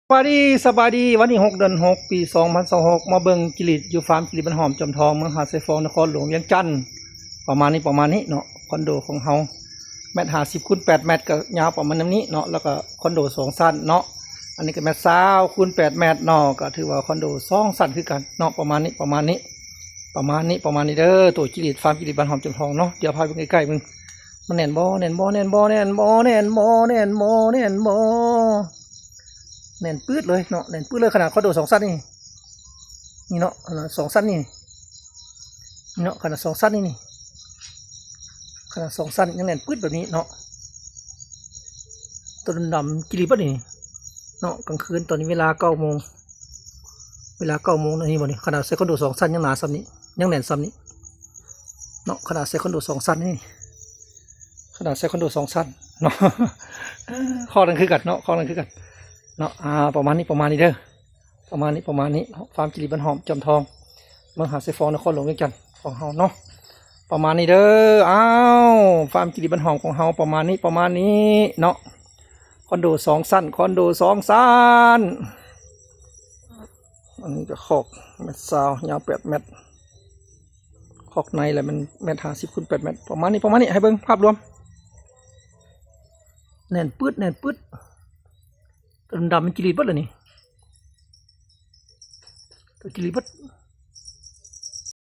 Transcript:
สบายดีวันที่6 เดือน 6 ปี 2026มาเบิ่งจิริตอยู่ฟาร์มจิริตบ้านหอมจอมทองเมืองหาดทรายฟองนครหลวงเวียงจันทน์ประมาณนี้เนาะคอนโดของเฮาแมตร50 คูณ 8 เมตรก็ยาวประมาณนี้เนาะแล้วก็คอนโด2 ชั้นเนาะอันนี้ก็แมตร20 คูณ 8 เมตรเนาะก็ถือว่าคอนโด2 ชั้นคือกันเนาะประมาณนี้เด้อตัวจิริตฟาร์มจิริตบ้านหอมจอมทองเนาะเดี๋ยวพาไปใกล้ๆมึงมันแน่นบ่แน่นปื๊ดเลยเนาะแน่นปื๊ดเลยขนาดคอนโด2 ชั้นนี่เนาะขนาด2 ชั้นนี่เนาะขนาด2 ชั้นนี่ขนาด2 ชั้นยังแน่นปื๊ดแบบนี้เนาะตัวดำกิริปะนี่เนาะกลางคืนตอนนี้เวลา9 โมงนี่บ่นี่ขนาดใส่คอนโด2 ชั้นยังหนาซ้ำนี้ยังแน่นซ้ำนี้เนาะขนาดใส่คอนโด2 ชั้นนี่ขนาดใส่คอนโด2 ชั้นเนาะข้อนั้นคือกันเนาะเนาะประมาณนี้เด้อประมาณนี้ฟาร์มจิริตบ้านหอมจอมทองเมืองหาดทรายฟองนครหลวงเวียงจันทน์ของเฮาเนาะประมาณนี้เด้อฟาร์มจิริตบ้านหอมของเฮาประมาณนี้เนาะคอนโด2 ชั้นอันนี้ก็คอกเมตร20ยาว8 เมตรคอกในแหละมันเมตร50 คูณ 8 เมตรประมาณนี้ให้เบิ่งภาพรวมแน่นปื๊ดดำมันจิริตเบิดเลยนี่ตัวจิริตเบิด